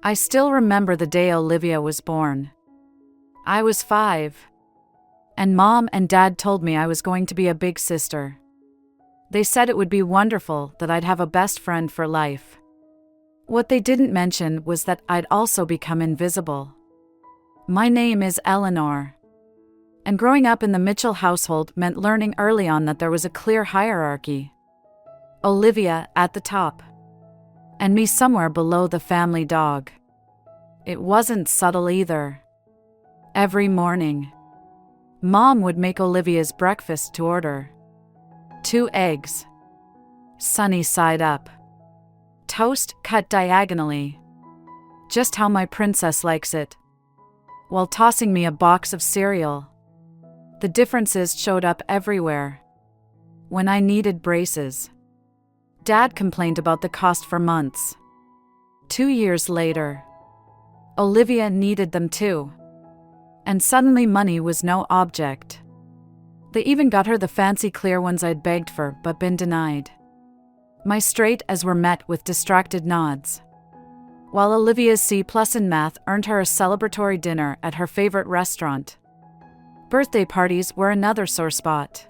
I still remember the day Olivia was born. I was 5. And Mom and Dad told me I was going to be a big sister. They said it would be wonderful, that I'd have a best friend for life. What they didn't mention was that I'd also become invisible. My name is Eleanor. And growing up in the Mitchell household meant learning early on that there was a clear hierarchy. Olivia at the top. And me somewhere below the family dog. It wasn't subtle either. Every morning, Mom would make Olivia's breakfast to order. 2 eggs. Sunny side up. Toast cut diagonally. Just how my princess likes it. While tossing me a box of cereal. The differences showed up everywhere. When I needed braces, Dad complained about the cost for months. 2 years later, Olivia needed them too. And suddenly money was no object. They even got her the fancy clear ones I'd begged for but been denied. My straight A's were met with distracted nods. While Olivia's C+ in math earned her a celebratory dinner at her favorite restaurant. Birthday parties were another sore spot.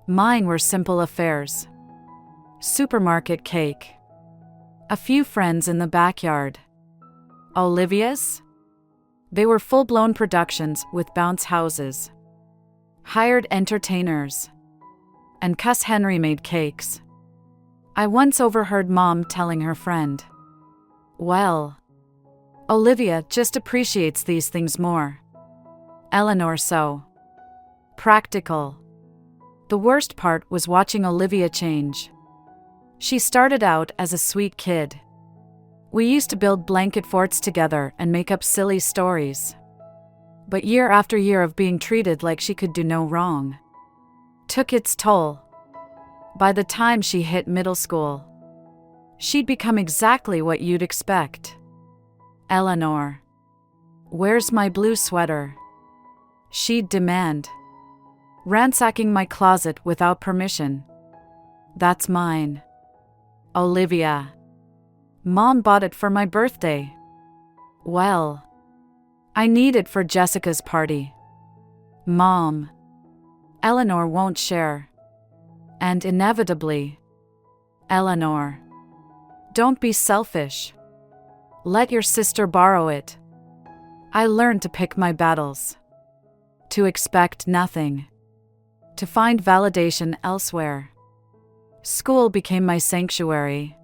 Mine were simple affairs. Supermarket cake. A few friends in the backyard. Olivia's? They were full-blown productions with bounce houses. Hired entertainers. And Cuss Henry made cakes. I once overheard Mom telling her friend, "Well, Olivia just appreciates these things more. Eleanor so practical." The worst part was watching Olivia change. She started out as a sweet kid. We used to build blanket forts together and make up silly stories. But year after year of being treated like she could do no wrong took its toll. By the time she hit middle school, she'd become exactly what you'd expect. "Eleanor, where's my blue sweater?" she'd demand, ransacking my closet without permission. "That's mine." "Olivia, Mom bought it for my birthday." "Well, I need it for Jessica's party." "Mom, Eleanor won't share." And inevitably, "Eleanor, don't be selfish. Let your sister borrow it." I learned to pick my battles. To expect nothing. To find validation elsewhere. School became my sanctuary.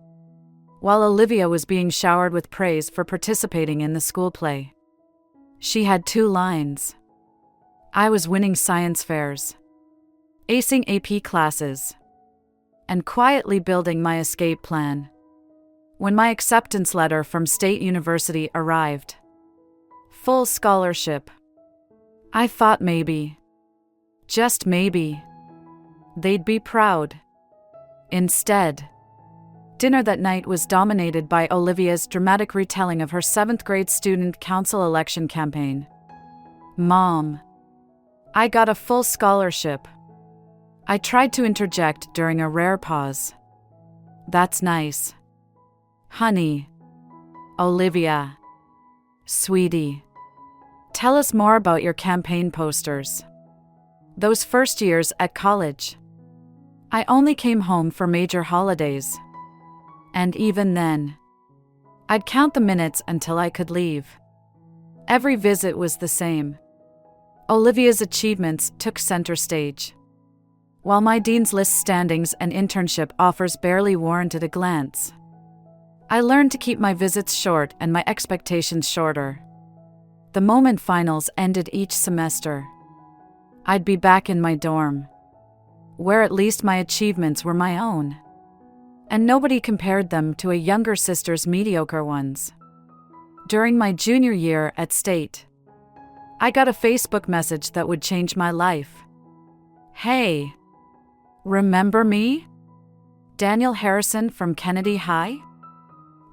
While Olivia was being showered with praise for participating in the school play. She had 2 lines. I was winning science fairs, acing AP classes, and quietly building my escape plan. When my acceptance letter from State University arrived, full scholarship, I thought maybe, just maybe, they'd be proud. Instead, dinner that night was dominated by Olivia's dramatic retelling of her 7th grade student council election campaign. "Mom, I got a full scholarship." I tried to interject during a rare pause. "That's nice. Honey. Olivia. Sweetie. Tell us more about your campaign posters." Those first years at college, I only came home for major holidays. And even then, I'd count the minutes until I could leave. Every visit was the same. Olivia's achievements took center stage, while my Dean's List standings and internship offers barely warranted a glance. I learned to keep my visits short and my expectations shorter. The moment finals ended each semester, I'd be back in my dorm, where at least my achievements were my own. And nobody compared them to a younger sister's mediocre ones. During my junior year at State, I got a Facebook message that would change my life. "Hey, remember me? Daniel Harrison from Kennedy High?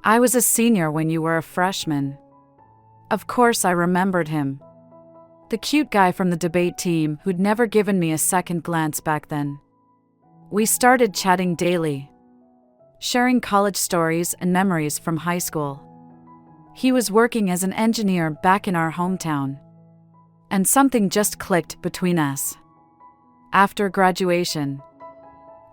I was a senior when you were a freshman." Of course I remembered him. The cute guy from the debate team who'd never given me a second glance back then. We started chatting daily, sharing college stories and memories from high school. He was working as an engineer back in our hometown. And something just clicked between us. After graduation,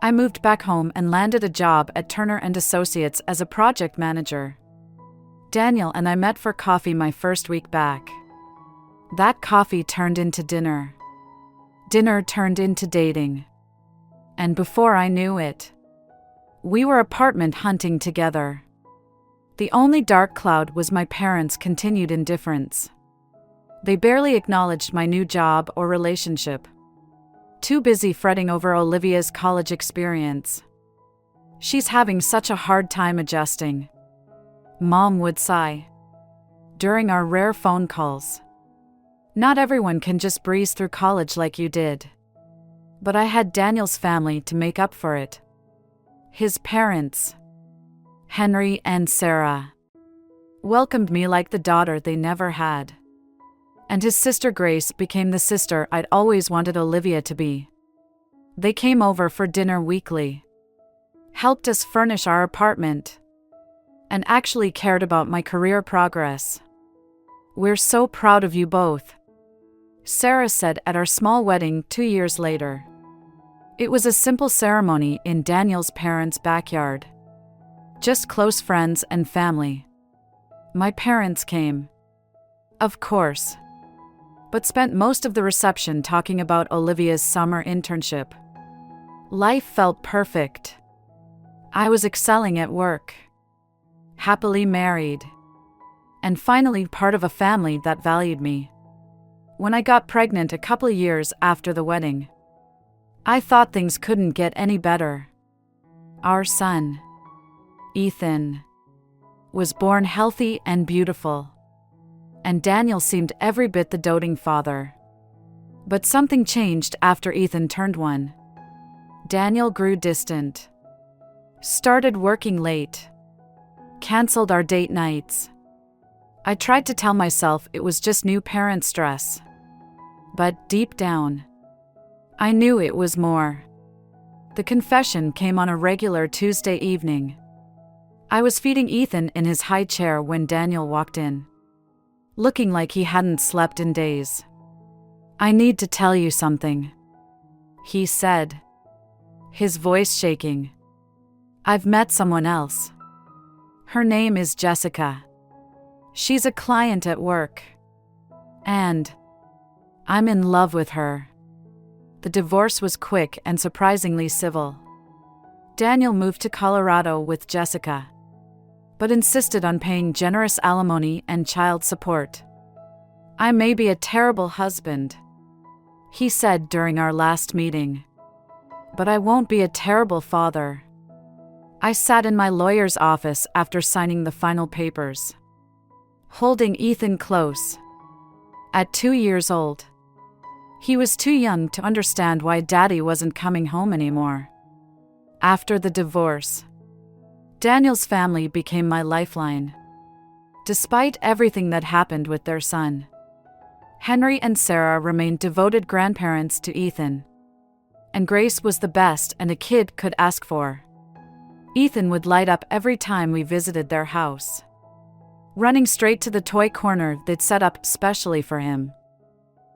I moved back home and landed a job at Turner & Associates as a project manager. Daniel and I met for coffee my first week back. That coffee turned into dinner. Dinner turned into dating. And before I knew it, we were apartment hunting together. The only dark cloud was my parents' continued indifference. They barely acknowledged my new job or relationship. Too busy fretting over Olivia's college experience. She's having such a hard time adjusting. Mom would sigh during our rare phone calls. Not everyone can just breeze through college like you did. But I had Daniel's family to make up for it. His parents, Henry and Sarah, welcomed me like the daughter they never had. And his sister Grace became the sister I'd always wanted Olivia to be. They came over for dinner weekly, helped us furnish our apartment, and actually cared about my career progress. "We're so proud of you both," Sarah said at our small wedding 2 years later. It was a simple ceremony in Daniel's parents' backyard. Just close friends and family. My parents came, of course, but spent most of the reception talking about Olivia's summer internship. Life felt perfect. I was excelling at work, happily married, and finally part of a family that valued me. When I got pregnant a couple of years after the wedding, I thought things couldn't get any better. Our son, Ethan, was born healthy and beautiful, and Daniel seemed every bit the doting father. But something changed after Ethan turned 1. Daniel grew distant, started working late, canceled our date nights. I tried to tell myself it was just new parent stress. But deep down, I knew it was more. The confession came on a regular Tuesday evening. I was feeding Ethan in his high chair when Daniel walked in, looking like he hadn't slept in days. "I need to tell you something," he said, his voice shaking. "I've met someone else. Her name is Jessica. She's a client at work. And I'm in love with her." The divorce was quick and surprisingly civil. Daniel moved to Colorado with Jessica, but insisted on paying generous alimony and child support. "I may be a terrible husband," he said during our last meeting, "but I won't be a terrible father." I sat in my lawyer's office after signing the final papers, holding Ethan close. At 2 years old, he was too young to understand why Daddy wasn't coming home anymore. After the divorce, Daniel's family became my lifeline. Despite everything that happened with their son, Henry and Sarah remained devoted grandparents to Ethan. And Grace was the best a kid could ask for. Ethan would light up every time we visited their house, running straight to the toy corner they'd set up specially for him.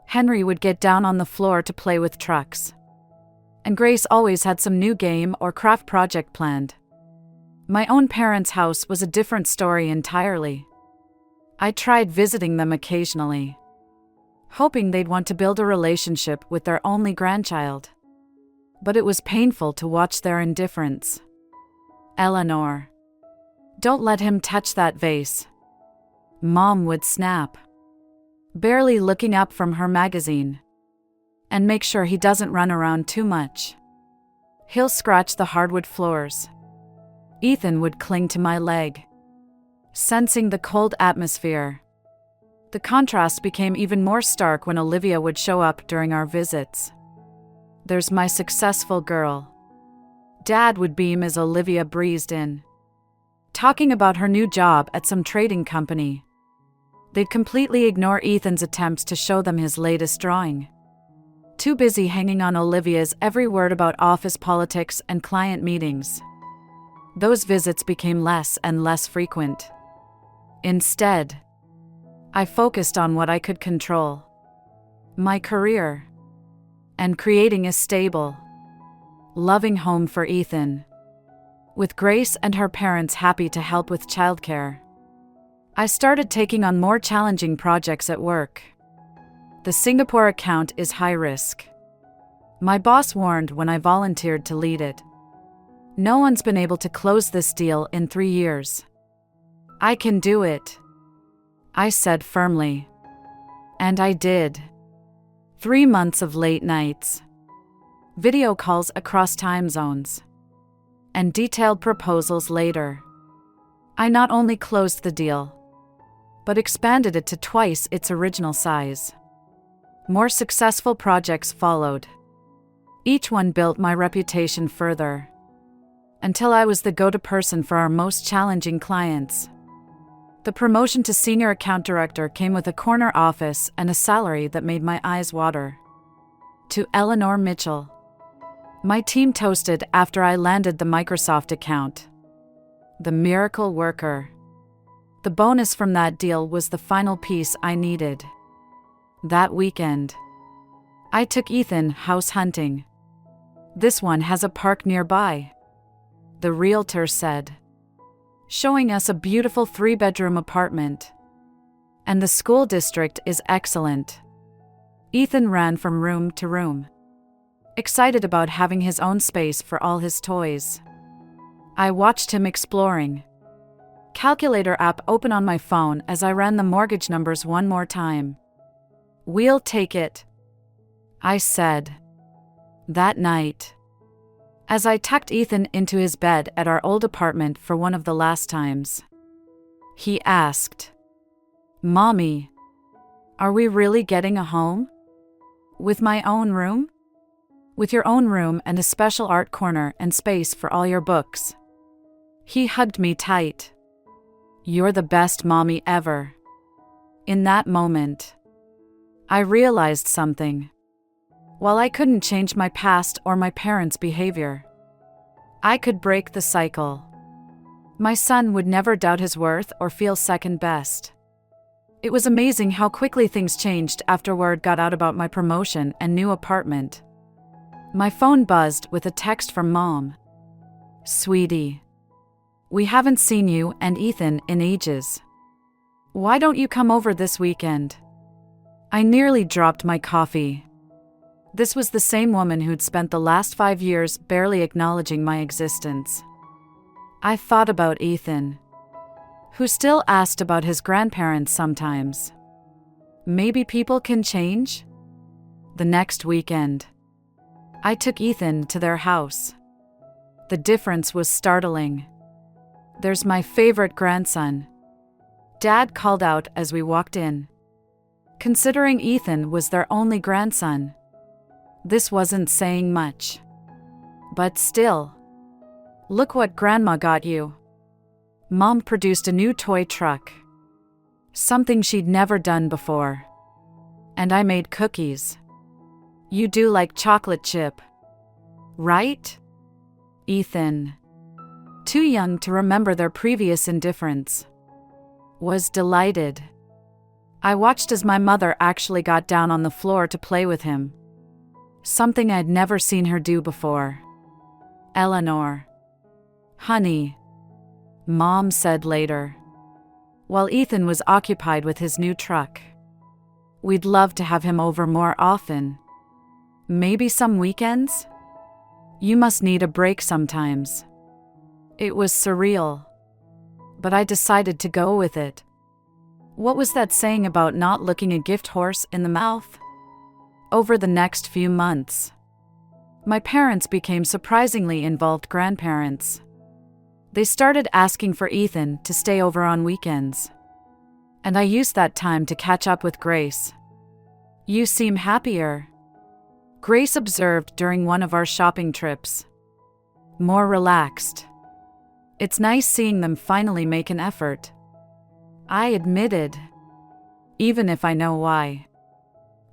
Henry would get down on the floor to play with trucks, and Grace always had some new game or craft project planned. My own parents' house was a different story entirely. I tried visiting them occasionally, hoping they'd want to build a relationship with their only grandchild. But it was painful to watch their indifference. "Eleanor, don't let him touch that vase," Mom would snap, barely looking up from her magazine. "And make sure he doesn't run around too much. He'll scratch the hardwood floors." Ethan would cling to my leg, sensing the cold atmosphere. The contrast became even more stark when Olivia would show up during our visits. "There's my successful girl," Dad would beam as Olivia breezed in, talking about her new job at some trading company. They'd completely ignore Ethan's attempts to show them his latest drawing, too busy hanging on Olivia's every word about office politics and client meetings. Those visits became less and less frequent. Instead, I focused on what I could control: my career, and creating a stable, loving home for Ethan. With Grace and her parents happy to help with childcare, I started taking on more challenging projects at work. The Singapore account is high risk. My boss warned when I volunteered to lead it. No one's been able to close this deal in 3 years. I can do it, I said firmly. And I did. 3 months of late nights, video calls across time zones, and detailed proposals later, I not only closed the deal, but expanded it to twice its original size. More successful projects followed. Each one built my reputation further, until I was the go-to person for our most challenging clients. The promotion to senior account director came with a corner office and a salary that made my eyes water. To Eleanor Mitchell, my team toasted after I landed the Microsoft account. The miracle worker. The bonus from that deal was the final piece I needed. That weekend, I took Ethan house hunting. This one has a park nearby, the realtor said, showing us a beautiful 3-bedroom apartment. And the school district is excellent. Ethan ran from room to room, excited about having his own space for all his toys. I watched him exploring. Calculator app open on my phone as I ran the mortgage numbers one more time. We'll take it, I said. That night, as I tucked Ethan into his bed at our old apartment for one of the last times, he asked, "Mommy, are we really getting a home? With my own room? With your own room and a special art corner and space for all your books?" He hugged me tight. "You're the best mommy ever." In that moment, I realized something. While I couldn't change my past or my parents' behavior, I could break the cycle. My son would never doubt his worth or feel second best. It was amazing how quickly things changed after word got out about my promotion and new apartment. My phone buzzed with a text from Mom. "Sweetie, we haven't seen you and Ethan in ages. Why don't you come over this weekend?" I nearly dropped my coffee. This was the same woman who'd spent the last 5 years barely acknowledging my existence. I thought about Ethan, who still asked about his grandparents sometimes. Maybe people can change? The next weekend, I took Ethan to their house. The difference was startling. "There's my favorite grandson," Dad called out as we walked in. Considering Ethan was their only grandson, this wasn't saying much. But still, "Look what Grandma got you." Mom produced a new toy truck, something she'd never done before. And I made cookies. "You do like chocolate chip, right?" Ethan, too young to remember their previous indifference, was delighted. I watched as my mother actually got down on the floor to play with him, something I'd never seen her do before. "Eleanor, honey," Mom said later, while Ethan was occupied with his new truck, "we'd love to have him over more often. Maybe some weekends? You must need a break sometimes." It was surreal, but I decided to go with it. What was that saying about not looking a gift horse in the mouth? Over the next few months, my parents became surprisingly involved grandparents. They started asking for Ethan to stay over on weekends, and I used that time to catch up with Grace. "You seem happier," Grace observed during one of our shopping trips. "More relaxed. It's nice seeing them finally make an effort," I admitted, even if I know why.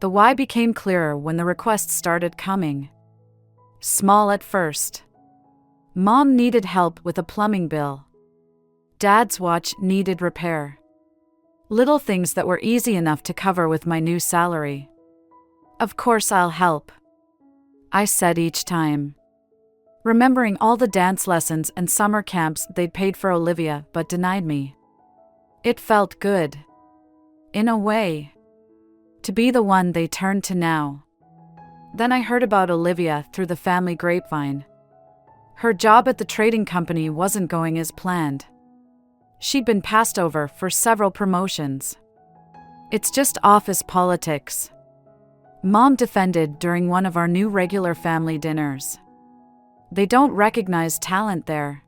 The why became clearer when the requests started coming. Small at first. Mom needed help with a plumbing bill. Dad's watch needed repair. Little things that were easy enough to cover with my new salary. Of course I'll help, I said each time, remembering all the dance lessons and summer camps they'd paid for Olivia but denied me. It felt good, in a way, to be the one they turned to now. Then I heard about Olivia through the family grapevine. Her job at the trading company wasn't going as planned. She'd been passed over for several promotions. It's just office politics, Mom defended during one of our new regular family dinners. They don't recognize talent there.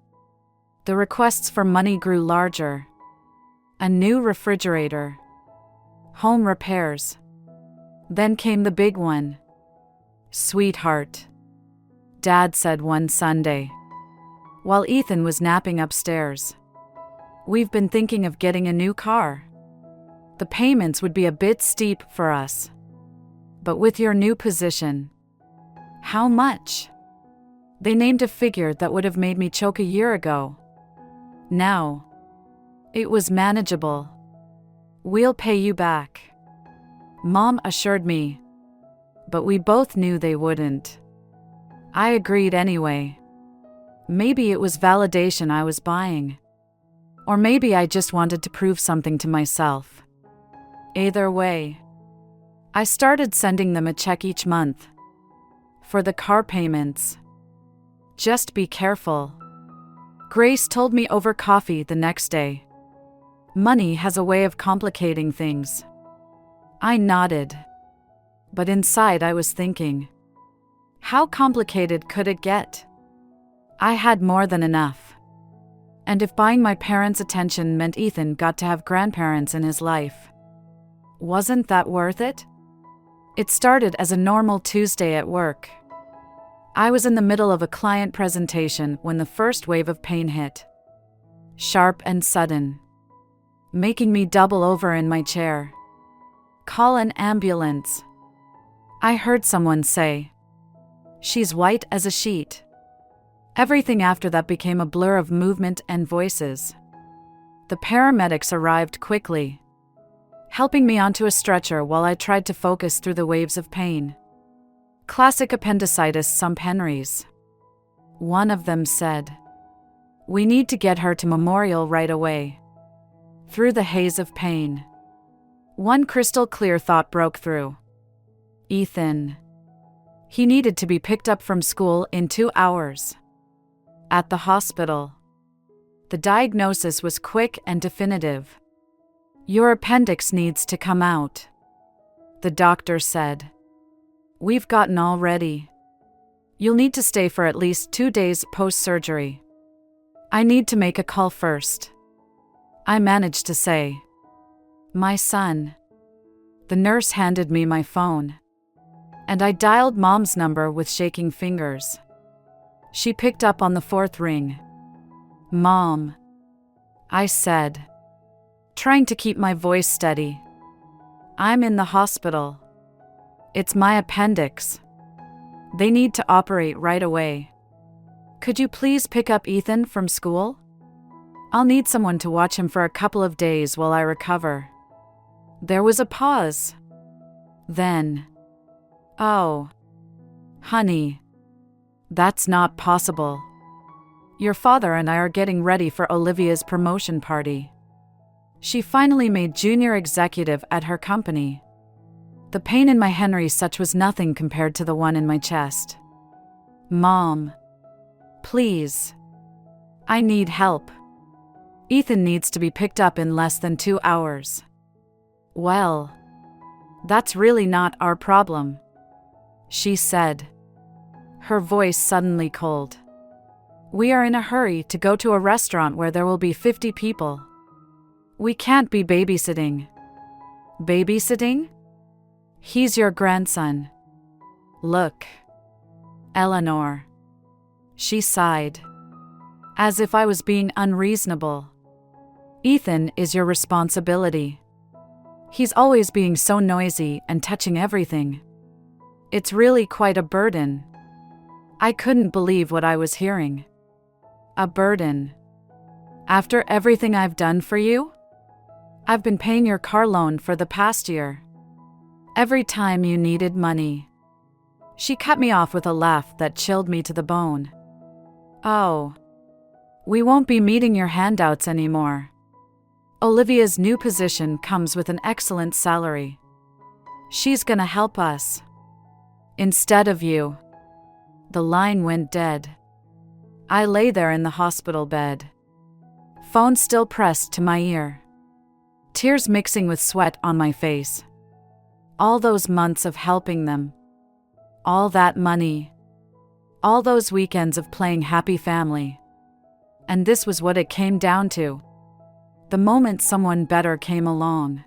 The requests for money grew larger. A new refrigerator. Home repairs. Then came the big one. Sweetheart, Dad said one Sunday, while Ethan was napping upstairs. We've been thinking of getting a new car. The payments would be a bit steep for us. But with your new position. How much? They named a figure that would have made me choke a year ago. Now, it was manageable. We'll pay you back, Mom assured me. But we both knew they wouldn't. I agreed anyway. Maybe it was validation I was buying. Or maybe I just wanted to prove something to myself. Either way, I started sending them a check each month. For the car payments. Just be careful, Grace told me over coffee the next day. Money has a way of complicating things. I nodded. But inside I was thinking, how complicated could it get? I had more than enough. And if buying my parents' attention meant Ethan got to have grandparents in his life, wasn't that worth it? It started as a normal Tuesday at work. I was in the middle of a client presentation when the first wave of pain hit. Sharp and sudden, making me double over in my chair. Call an ambulance, I heard someone say. She's white as a sheet. Everything after that became a blur of movement and voices. The paramedics arrived quickly, helping me onto a stretcher while I tried to focus through the waves of pain. Classic appendicitis, some Henrys. One of them said, "We need to get her to Memorial right away." Through the haze of pain, one crystal clear thought broke through. Ethan. He needed to be picked up from school in 2 hours. At the hospital, the diagnosis was quick and definitive. Your appendix needs to come out, the doctor said. We've gotten all ready. You'll need to stay for at least 2 days post-surgery. I need to make a call first, I managed to say. My son. The nurse handed me my phone, and I dialed Mom's number with shaking fingers. She picked up on the 4th ring. Mom, I said, trying to keep my voice steady. I'm in the hospital. It's my appendix. They need to operate right away. Could you please pick up Ethan from school? I'll need someone to watch him for a couple of days while I recover. There was a pause. Then, oh, honey, that's not possible. Your father and I are getting ready for Olivia's promotion party. She finally made junior executive at her company. The pain in my Henry such was nothing compared to the one in my chest. Mom, please. I need help. Ethan needs to be picked up in less than 2 hours. Well, that's really not our problem, she said, her voice suddenly cold. We are in a hurry to go to a restaurant where there will be 50 people. We can't be babysitting. Babysitting? He's your grandson. Look, Eleanor. She sighed, as if I was being unreasonable. Ethan is your responsibility. He's always being so noisy and touching everything. It's really quite a burden. I couldn't believe what I was hearing. A burden. After everything I've done for you? I've been paying your car loan for the past year. Every time you needed money." She cut me off with a laugh that chilled me to the bone. "Oh. We won't be meeting your handouts anymore. Olivia's new position comes with an excellent salary. She's gonna help us. Instead of you." The line went dead. I lay there in the hospital bed. Phone still pressed to my ear. Tears mixing with sweat on my face. All those months of helping them. All that money. All those weekends of playing happy family. And this was what it came down to. The moment someone better came along.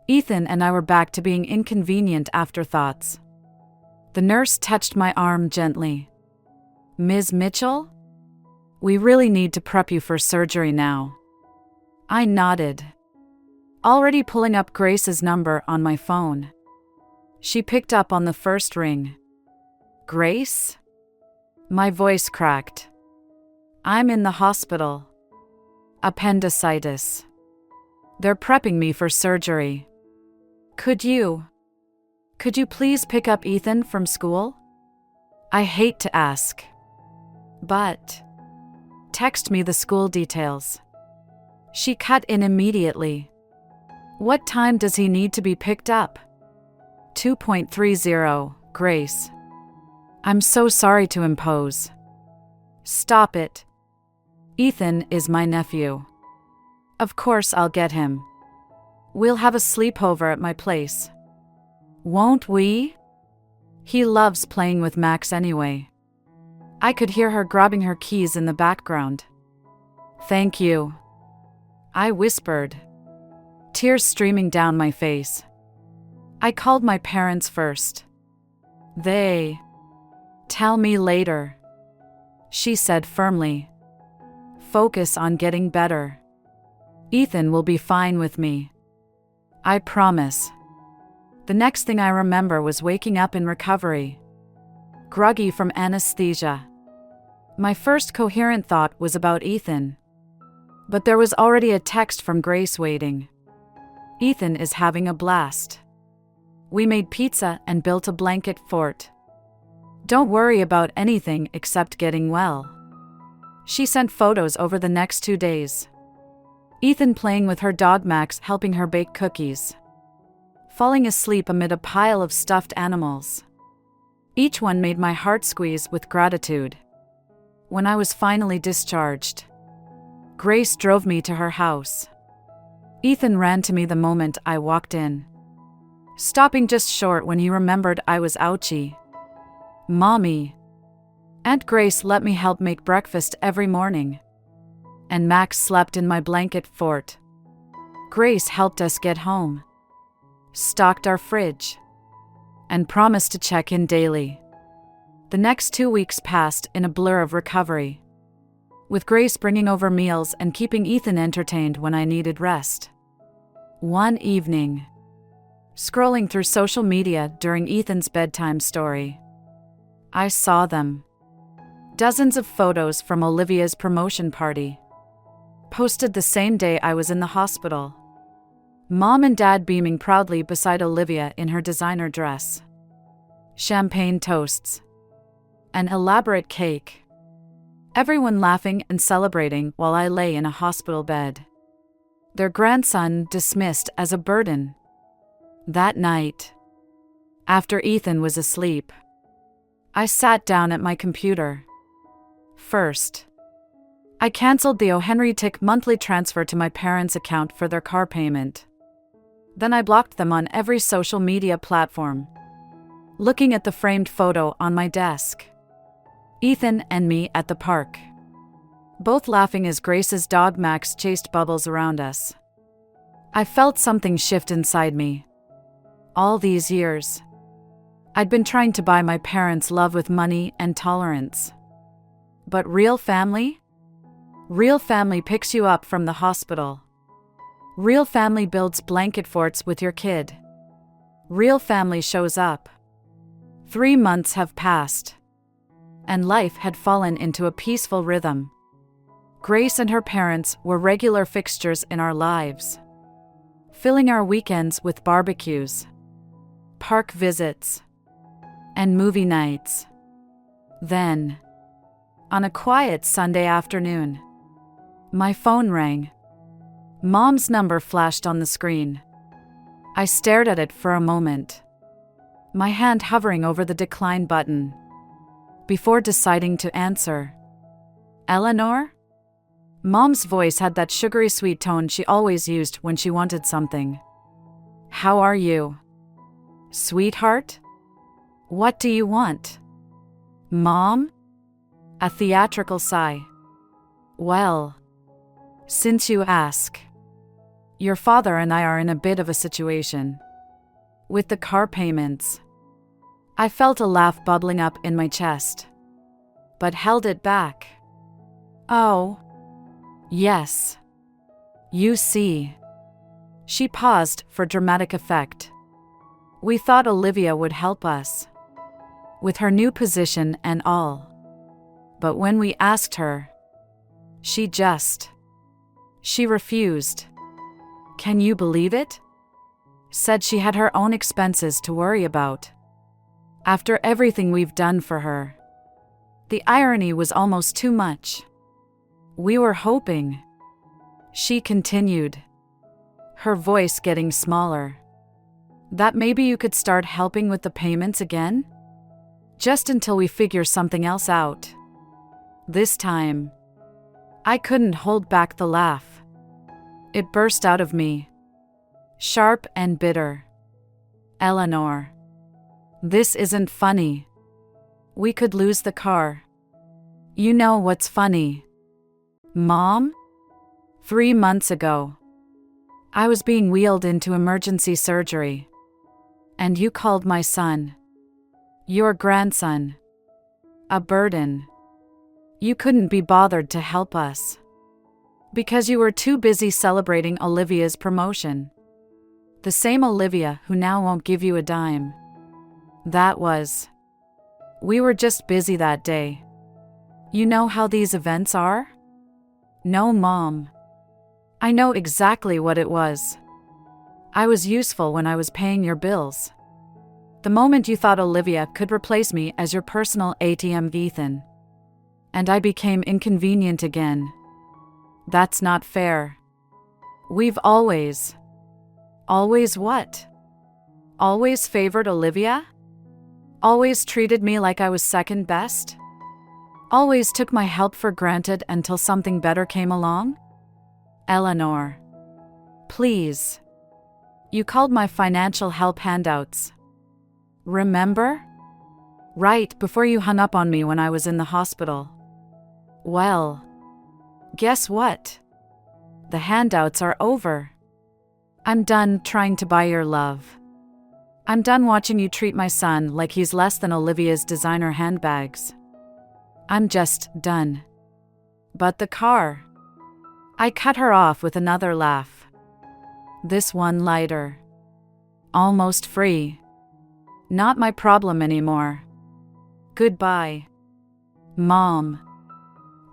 Ethan and I were back to being inconvenient afterthoughts. The nurse touched my arm gently. "Ms. Mitchell? We really need to prep you for surgery now." I nodded, already pulling up Grace's number on my phone. She picked up on the first ring. "Grace?" My voice cracked. "I'm in the hospital. Appendicitis. They're prepping me for surgery. Could you please pick up Ethan from school? I hate to ask. But text me the school details." She cut in immediately. "What time does he need to be picked up?" 2:30, Grace. "I'm so sorry to impose." "Stop it. Ethan is my nephew. Of course I'll get him. We'll have a sleepover at my place. Won't we? He loves playing with Max anyway." I could hear her grabbing her keys in the background. "Thank you," I whispered, tears streaming down my face. "I called my parents first. They tell me later," she said firmly. "Focus on getting better. Ethan will be fine with me. I promise." The next thing I remember was waking up in recovery, groggy from anesthesia. My first coherent thought was about Ethan. But there was already a text from Grace waiting. "Ethan is having a blast. We made pizza and built a blanket fort. Don't worry about anything except getting well." She sent photos over the next 2 days. Ethan playing with her dog Max, helping her bake cookies. Falling asleep amid a pile of stuffed animals. Each one made my heart squeeze with gratitude. When I was finally discharged, Grace drove me to her house. Ethan ran to me the moment I walked in, stopping just short when he remembered I was ouchy. "Mommy." Aunt Grace let me help make breakfast every morning. And Max slept in my blanket fort. Grace helped us get home, stocked our fridge, and promised to check in daily. The next 2 weeks passed in a blur of recovery, with Grace bringing over meals and keeping Ethan entertained when I needed rest. One evening, scrolling through social media during Ethan's bedtime story, I saw them. Dozens of photos from Olivia's promotion party, posted the same day I was in the hospital. Mom and Dad beaming proudly beside Olivia in her designer dress. Champagne toasts. An elaborate cake. Everyone laughing and celebrating while I lay in a hospital bed. Their grandson dismissed as a burden. That night, after Ethan was asleep, I sat down at my computer. First, I canceled the O'Henry Tick monthly transfer to my parents' account for their car payment. Then I blocked them on every social media platform. Looking at the framed photo on my desk. Ethan and me at the park, both laughing as Grace's dog Max chased bubbles around us. I felt something shift inside me. All these years, I'd been trying to buy my parents' love with money and tolerance. But real family? Real family picks you up from the hospital. Real family builds blanket forts with your kid. Real family shows up. 3 months have passed, and life had fallen into a peaceful rhythm. Grace and her parents were regular fixtures in our lives. filling our weekends with barbecues, park visits, and movie nights. Then, on a quiet Sunday afternoon, my phone rang. Mom's number flashed on the screen. I stared at it for a moment, my hand hovering over the decline button, before deciding to answer. "Eleanor?" Mom's voice had that sugary sweet tone she always used when she wanted something. "How are you? Sweetheart? What do you want?" "Mom?" A theatrical sigh. "Well, since you ask, your father and I are in a bit of a situation. With the car payments." I felt a laugh bubbling up in my chest, but held it back. "Oh, yes. You see." She paused for dramatic effect. "We thought Olivia would help us, with her new position and all. But when we asked her, she refused. Can you believe it? Said she had her own expenses to worry about. After everything we've done for her." The irony was almost too much. "We were hoping," she continued, her voice getting smaller, "that maybe you could start helping with the payments again? Just until we figure something else out." This time, I couldn't hold back the laugh. It burst out of me, sharp and bitter. "Eleanor, this isn't funny. We could lose the car. You know what's funny, Mom? 3 months ago, I was being wheeled into emergency surgery, and you called my son, your grandson, a burden. You couldn't be bothered to help us, because you were too busy celebrating Olivia's promotion. The same Olivia who now won't give you a dime. We were just busy that day. You know how these events are?" "No, Mom. I know exactly what it was. I was useful when I was paying your bills. The moment you thought Olivia could replace me as your personal ATM, Ethan, and I became inconvenient again. That's not fair. We've always what? Always favored Olivia? Always treated me like I was second best? Always took my help for granted until something better came along? Eleanor, please. You called my financial help handouts. Remember? Right before you hung up on me when I was in the hospital. Well, guess what? The handouts are over. I'm done trying to buy your love. I'm done watching you treat my son like he's less than Olivia's designer handbags. I'm just done. But the car. I cut her off with another laugh. This one lighter. Almost free. Not my problem anymore. Goodbye, Mom.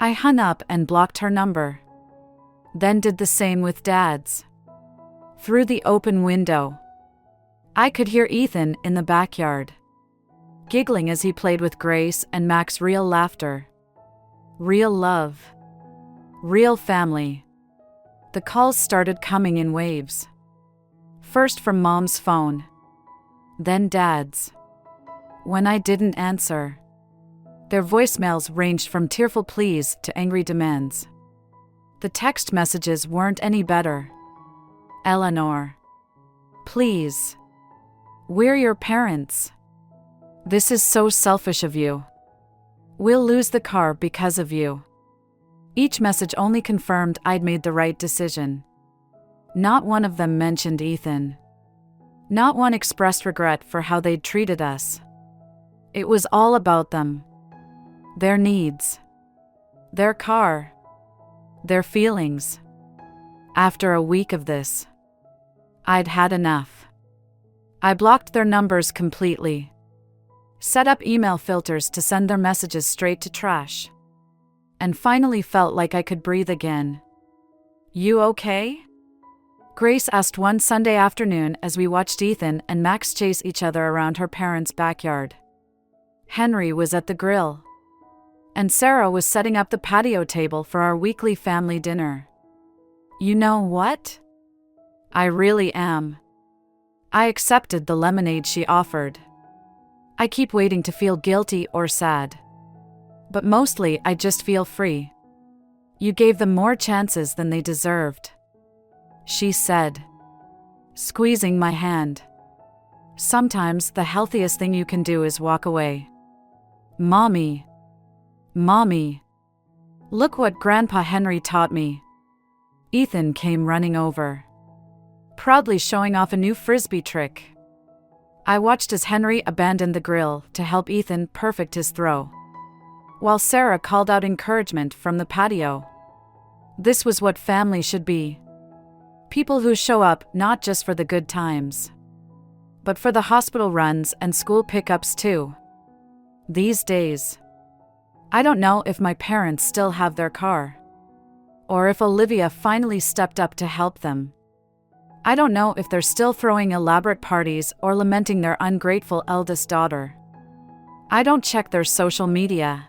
I hung up and blocked her number. Then did the same with Dad's. Through the open window, I could hear Ethan in the backyard, giggling as he played with Grace and Mac's real laughter. Real love. Real family. The calls started coming in waves. First from Mom's phone, then Dad's. When I didn't answer, their voicemails ranged from tearful pleas to angry demands. The text messages weren't any better. Eleanor, please. We're your parents. This is so selfish of you. We'll lose the car because of you. Each message only confirmed I'd made the right decision. Not one of them mentioned Ethan. Not one expressed regret for how they'd treated us. It was all about them. Their needs. Their car. Their feelings. After a week of this, I'd had enough. I blocked their numbers completely. Set up email filters to send their messages straight to trash. And finally felt like I could breathe again. You okay? Grace asked one Sunday afternoon as we watched Ethan and Max chase each other around her parents' backyard. Henry was at the grill, and Sarah was setting up the patio table for our weekly family dinner. You know what? I really am. I accepted the lemonade she offered. I keep waiting to feel guilty or sad. But mostly I just feel free. You gave them more chances than they deserved, she said, squeezing my hand. Sometimes the healthiest thing you can do is walk away. Mommy. Look what Grandpa Henry taught me. Ethan came running over, proudly showing off a new frisbee trick. I watched as Henry abandoned the grill to help Ethan perfect his throw, while Sarah called out encouragement from the patio. This was what family should be. People who show up not just for the good times, but for the hospital runs and school pickups too. These days, I don't know if my parents still have their car, or if Olivia finally stepped up to help them. I don't know if they're still throwing elaborate parties or lamenting their ungrateful eldest daughter. I don't check their social media.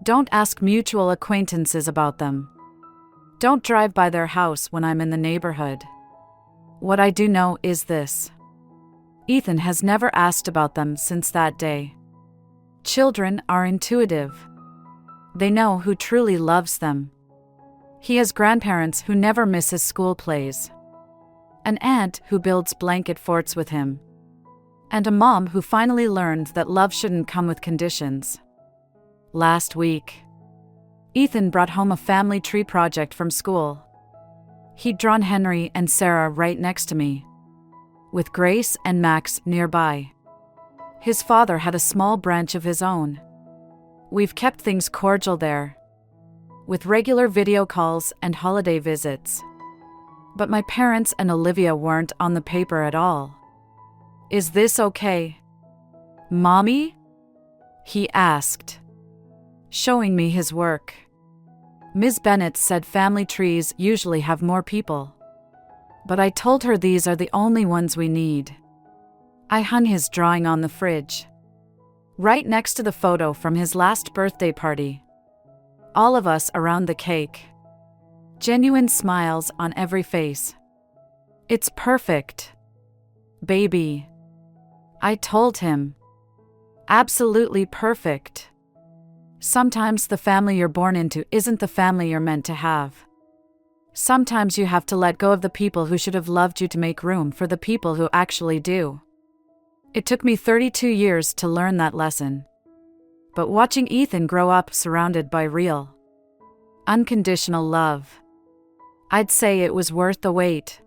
Don't ask mutual acquaintances about them. Don't drive by their house when I'm in the neighborhood. What I do know is this: Ethan has never asked about them since that day. Children are intuitive. They know who truly loves them. He has grandparents who never miss his school plays, an aunt who builds blanket forts with him, and a mom who finally learned that love shouldn't come with conditions. Last week, Ethan brought home a family tree project from school. He'd drawn Henry and Sarah right next to me, with Grace and Max nearby. His father had a small branch of his own. We've kept things cordial there, with regular video calls and holiday visits. But my parents and Olivia weren't on the paper at all. Is this okay, Mommy? He asked, showing me his work. Ms. Bennett said family trees usually have more people, but I told her these are the only ones we need. I hung his drawing on the fridge, right next to the photo from his last birthday party. All of us around the cake. Genuine smiles on every face. It's perfect, baby, I told him. Absolutely perfect. Sometimes the family you're born into isn't the family you're meant to have. Sometimes you have to let go of the people who should have loved you to make room for the people who actually do. It took me 32 years to learn that lesson. But watching Ethan grow up surrounded by real, unconditional love, I'd say it was worth the wait.